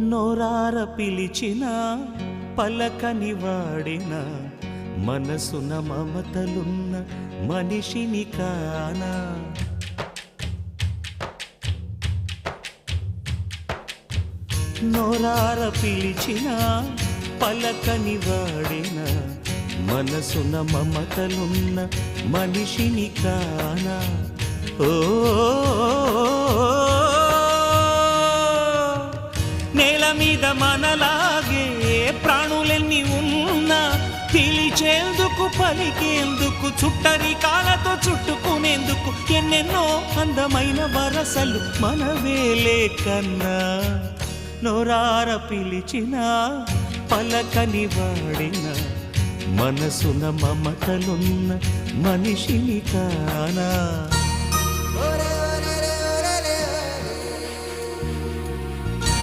నోరార పిలిచిన పలకని వాడిన మనసున మమతలున్న మనిషిని కానా. నోరార పిలిచిన పలకని వాడిన మనసున మమతలున్న మనిషిని కానా. ఓ నేల మీద మనలాగే ప్రాణులెన్ని ఉన్నా పిలిచేందుకు పలికేందుకు చుట్టరికాలతో చుట్టుకునేందుకు ఎన్నెన్నో అందమైన వరసలు మనవేలే కన్నా. నోరార పిలిచిన పలకని వాడిన మనసున మమతలున్న మనిషిని కానా.